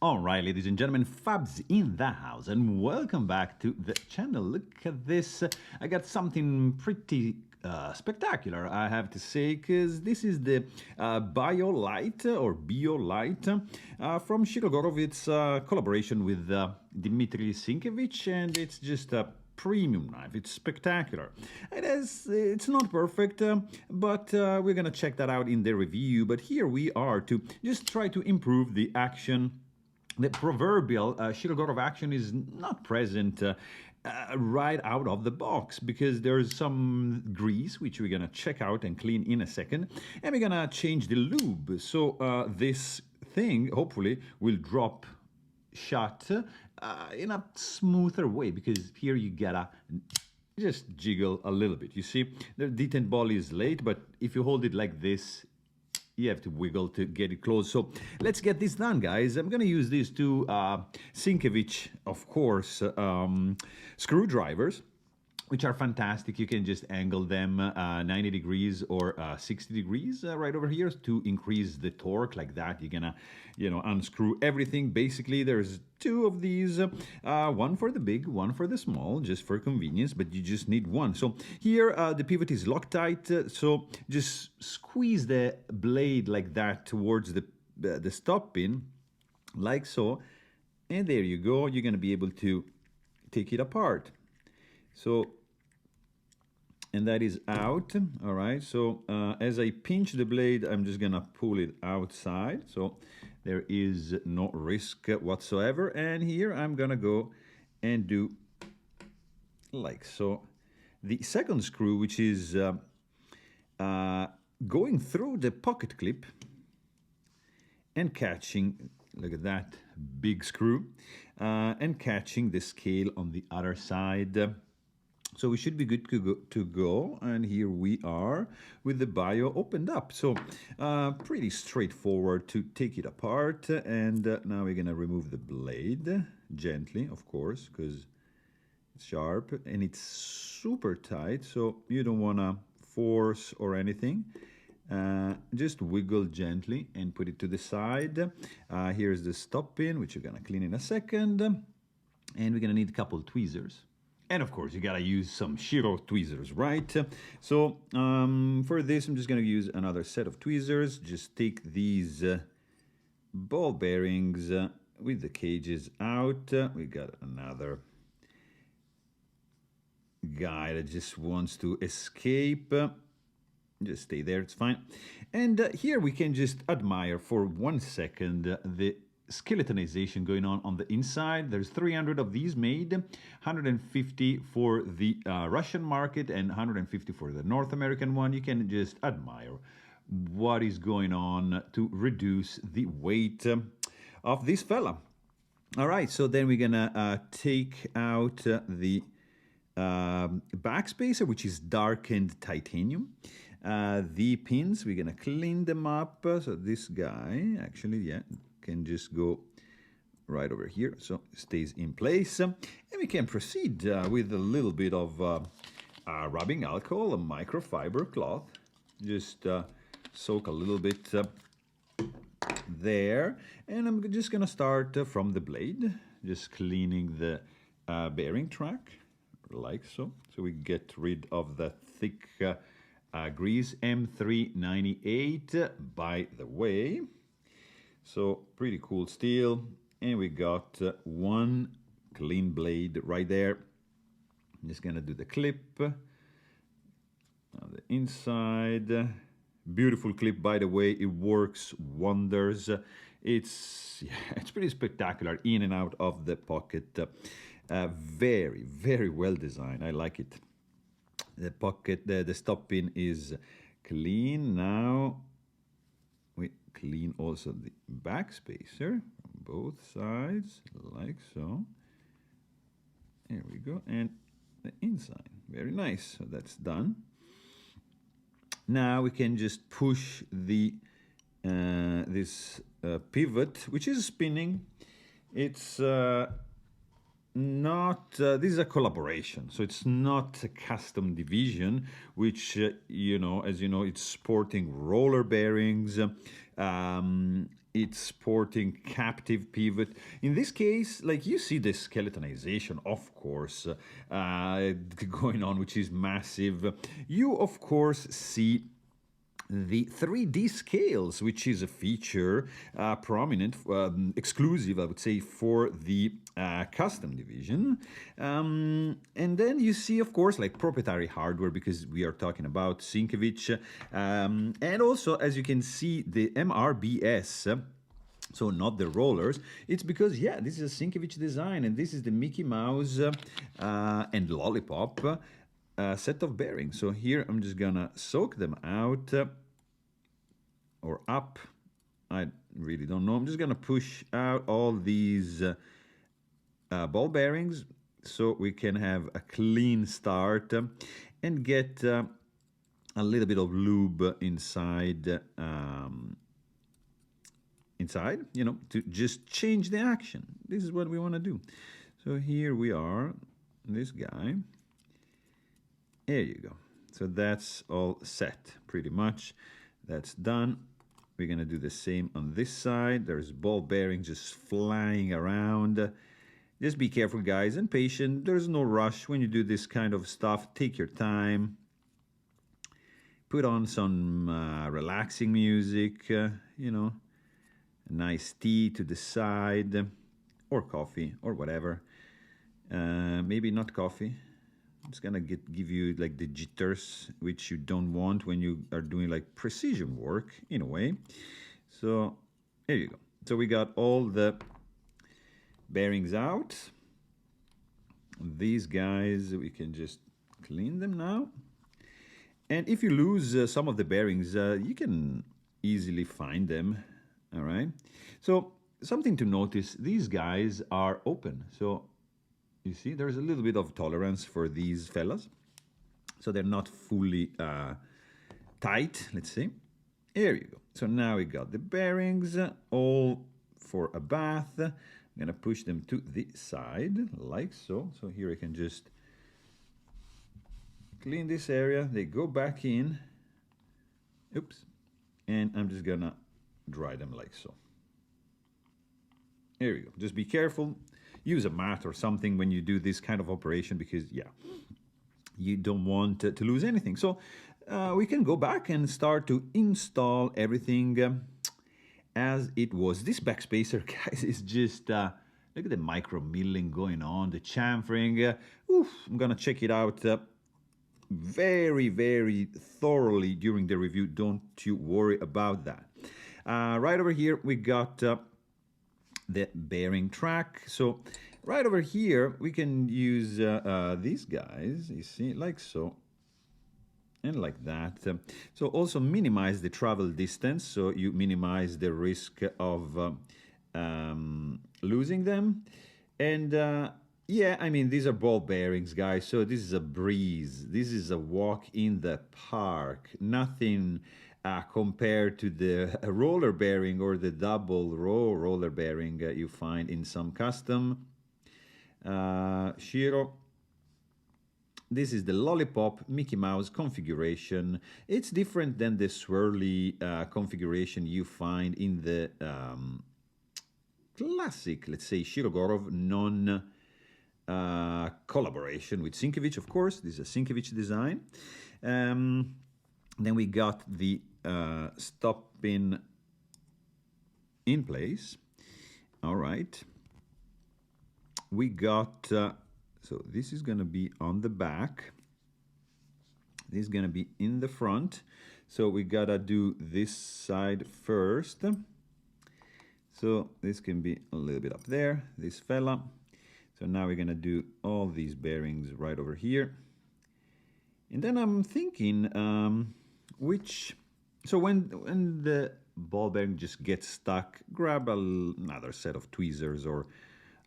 All right, ladies and gentlemen, Fabs in the house, and welcome back to the channel. Look at this. I got something pretty spectacular, I have to say, because this is the Bio Light or Bio Light from Shirogorov. It's a collaboration with Dmitry Sinkevich, and it's just a premium knife. It's spectacular. It's not perfect, but we're gonna check that out in the review. But here we are to just try to improve the action. The proverbial Shirogorov action is not present right out of the box because there's some grease which we're gonna check out and clean in a second, and we're gonna change the lube. So this thing hopefully will drop shut in a smoother way, because here you gotta just jiggle a little bit. You see, the detent ball is late, but if you hold it like this, you have to wiggle to get it closed. So let's get this done, guys. I'm gonna use these two Sinkevich, of course, screwdrivers, which are fantastic. You can just angle them 90 degrees or 60 degrees right over here to increase the torque. Like that, you're gonna, unscrew everything. Basically, there's two of these, one for the big, one for the small, just for convenience, but you just need one. So here, the pivot is Loctite, so just squeeze the blade like that towards the stop pin, like so, and there you go. You're gonna be able to take it apart. So, and that is out. All right, so as I pinch the blade, I'm just gonna pull it outside, so there is no risk whatsoever. And here I'm gonna go and do like so. The second screw, which is going through the pocket clip and catching, look at that big screw, and catching the scale on the other side. So we should be good to go, and here we are with the Bio opened up. So pretty straightforward to take it apart, and now we're gonna remove the blade gently, of course, because it's sharp and it's super tight, so you don't wanna force or anything. Just wiggle gently and put it to the side. Here's the stop pin, which you're gonna clean in a second, and we're gonna need a couple of tweezers. And of course, you gotta use some Shiro tweezers, right? So for this, I'm just gonna use another set of tweezers. Just take these ball bearings with the cages out. We got another guy that just wants to escape. Just stay there, it's fine. And here we can just admire for 1 second the skeletonization going on the inside. There's 300 of these made, 150 for the Russian market and 150 for the North American one. You can just admire what is going on to reduce the weight of this fella. All right, so then we're gonna take out the backspacer, which is darkened titanium. The pins, we're gonna clean them up. So this guy, actually, yeah, can just go right over here, so it stays in place. And we can proceed with a little bit of rubbing alcohol, a microfiber cloth. Just soak a little bit there. And I'm just gonna start from the blade, just cleaning the bearing track, like so. So we get rid of the thick grease. M398, by the way. So pretty cool steel, and we got one clean blade right there. I'm just gonna do the clip on the inside. Beautiful clip, by the way. It works wonders. It's pretty spectacular in and out of the pocket. Very, very well designed. I like it. The pocket, the stop pin is clean. Now we clean also the backspacer from both sides, like so. There we go, and the inside, very nice. So that's done. Now we can just push the this pivot, which is spinning. It's not this is a collaboration, so it's not a custom division, which as you know, it's sporting roller bearings. it's sporting captive pivot. In this case, like you see the skeletonization, of course, going on, which is massive. You, of course, see the 3D scales, which is a feature prominent, exclusive, I would say, for the custom division. And then you see, of course, like proprietary hardware, because we are talking about Sienkiewicz. And also, as you can see, the MRBS, so not the rollers. It's because, yeah, this is a Sienkiewicz design, and this is the Mickey Mouse and Lollipop set of bearings. So here I'm just gonna soak them out or up. I really don't know. I'm just gonna push out all these ball bearings so we can have a clean start and get a little bit of lube inside, you know, to just change the action. This is what we want to do. So here we are, this guy. There you go. So that's all set, pretty much. That's done. We're gonna do the same on this side. There's ball bearings just flying around. Just be careful, guys, and patient. There's no rush when you do this kind of stuff. Take your time. Put on some relaxing music, you know, a nice tea to the side, or coffee, or whatever. Maybe not coffee. I'm just gonna give you like the jitters, which you don't want when you are doing like precision work in a way. So there you go. So we got all the bearings out. These guys, we can just clean them now. And if you lose some of the bearings, you can easily find them. All right. So something to notice, these guys are open. So you see, there's a little bit of tolerance for these fellas. So they're not fully tight, let's say. There you go. So now we got the bearings all for a bath. I'm gonna push them to the side, like so. So here I can just clean this area. They go back in. Oops. And I'm just gonna dry them like so. There we go. Just be careful. Use a mat or something when you do this kind of operation because, yeah, you don't want to lose anything. So we can go back and start to install everything as it was. This backspacer, guys, is just, look at the micro milling going on, the chamfering. I'm going to check it out very, very thoroughly during the review. Don't you worry about that. Right over here, we got the bearing track. So right over here, we can use these guys, you see, like so, and like that. So also minimize the travel distance, so you minimize the risk of losing them. And yeah, I mean, these are ball bearings, guys, so this is a breeze. This is a walk in the park. Nothing compared to the roller bearing or the double row roller bearing you find in some custom Shiro. This is the Lollipop Mickey Mouse configuration. It's different than the swirly configuration you find in the classic, let's say, Shirogorov collaboration with Sienkiewicz, of course. This is a Sienkiewicz design. Then we got the stop pin in place. All right. We got, so this is going to be on the back. This is going to be in the front. So we got to do this side first. So this can be a little bit up there, this fella. So now we're going to do all these bearings right over here. And then I'm thinking, so when the ball bearing just gets stuck, grab another set of tweezers or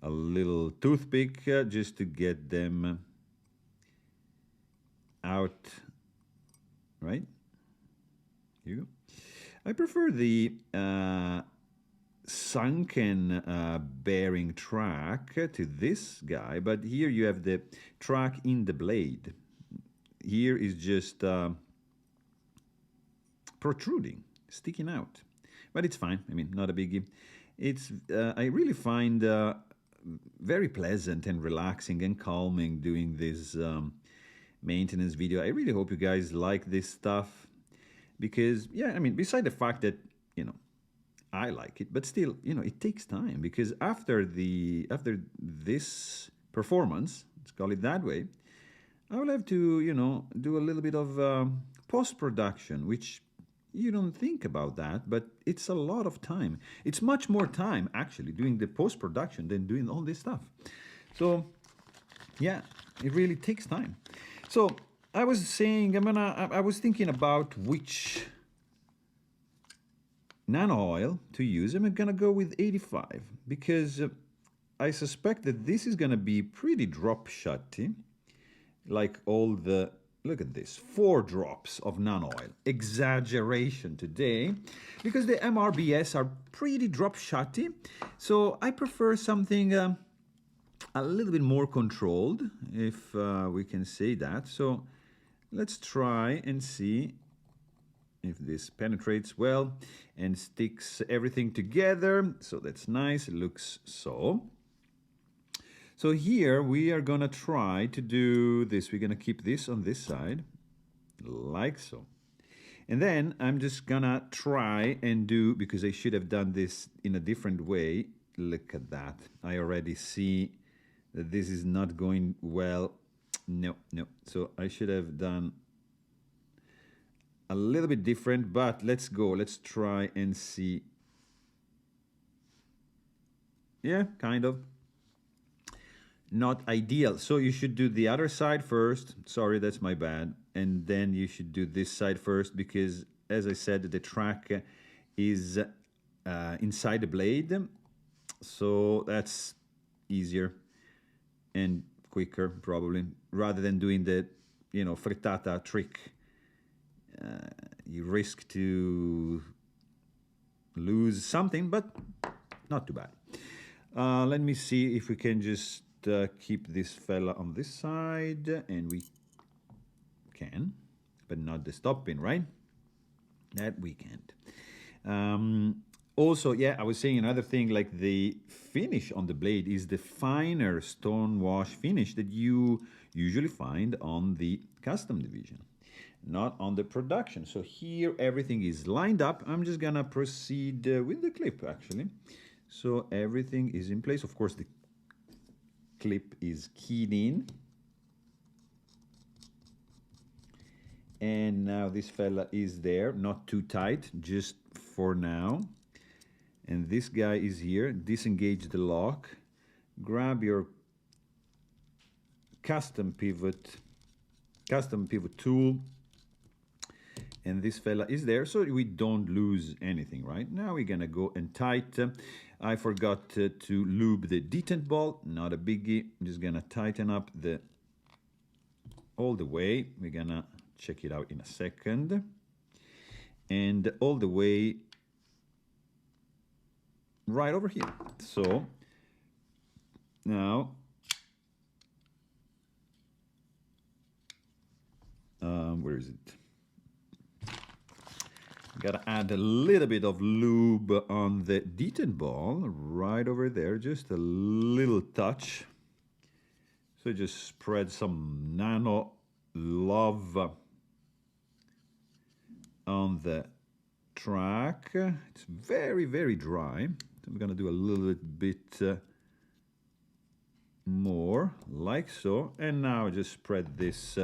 a little toothpick just to get them out, right? Here you go. I prefer the sunken bearing track to this guy, but here you have the track in the blade. Here is just protruding, sticking out. but it's fine. I mean, not a biggie. It's I really find very pleasant and relaxing and calming doing this maintenance video. I really hope you guys like this stuff because, yeah, I mean, beside the fact that, you know, I like it, but still, you know, it takes time because after this performance, let's call it that way, I will have to, you know, do a little bit of post-production, which you don't think about that, but it's a lot of time. It's much more time actually doing the post-production than doing all this stuff. So yeah, it really takes time. So I was saying, I was thinking about which nano oil to use. I'm gonna go with 85 because I suspect that this is gonna be pretty drop shotty, like all the, look at this, 4 drops of nano oil. Exaggeration today, because the MRBS are pretty drop shotty. So I prefer something a little bit more controlled, if we can say that. So let's try and see if this penetrates well and sticks everything together. So that's nice, it looks so. So here we are gonna try to do this. We're gonna keep this on this side, like so. And then I'm just gonna try and do, because I should have done this in a different way. Look at that, I already see that this is not going well. No. So I should have done a little bit different, but let's go. Let's try and see. Yeah, kind of. Not ideal. So you should do the other side first. Sorry, that's my bad. And then you should do this side first because, as I said, the track is inside the blade. So that's easier and quicker probably, rather than doing the, you know, frittata trick. You risk to lose something, but not too bad. Let me see if we can just keep this fella on this side, and we can, but not the stop pin, right? That we can't. Also, yeah, I was saying another thing, like the finish on the blade is the finer stone wash finish that you usually find on the custom division, not on the production. So here everything is lined up. I'm just gonna proceed with the clip actually. So everything is in place. Of course, the clip is keyed in. And now this fella is there, not too tight, just for now. And this guy is here. Disengage the lock. Grab your custom pivot tool. And this fella is there, so we don't lose anything, right? Now we're gonna go and tighten. I forgot to lube the detent ball, not a biggie. I'm just gonna tighten up all the way. We're gonna check it out in a second. And all the way right over here. So now where is it? Gotta add a little bit of lube on the detent ball right over there, just a little touch. So just spread some nano love on the track. It's very, very dry. So I'm gonna do a little bit more, like so. And now just spread this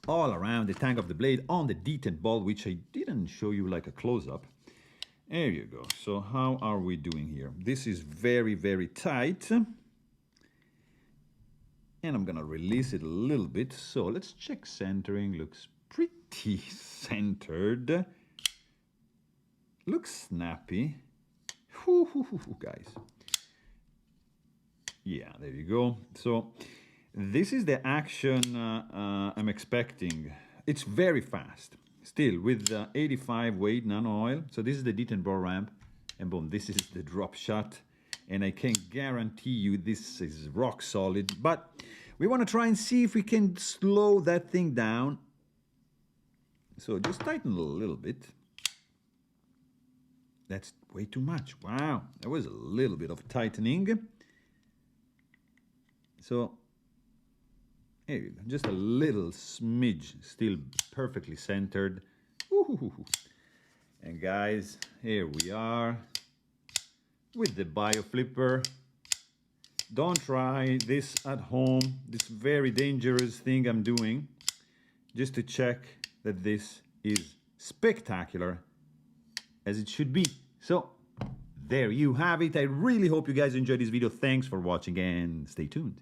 all around the tank of the blade on the detent ball, which I didn't show you like a close-up. There you go. So how are we doing here? This is very, very tight. And I'm gonna release it a little bit. So let's check centering. Looks pretty centered. Looks snappy. Guys. Yeah, there you go. So this is the action I'm expecting. It's very fast. Still, with 85 weight nano oil. So this is the detent ball ramp. And boom, this is the drop shot. And I can guarantee you this is rock solid. But we want to try and see if we can slow that thing down. So just tighten a little bit. that's way too much. Wow, there was a little bit of tightening. So, here you go. Just a little smidge, still perfectly centered. Ooh. And guys, here we are with the Bio Flipper. Don't try this at home, this very dangerous thing I'm doing, just to check that this is spectacular as it should be. So there you have it. I really hope you guys enjoyed this video. Thanks for watching and stay tuned.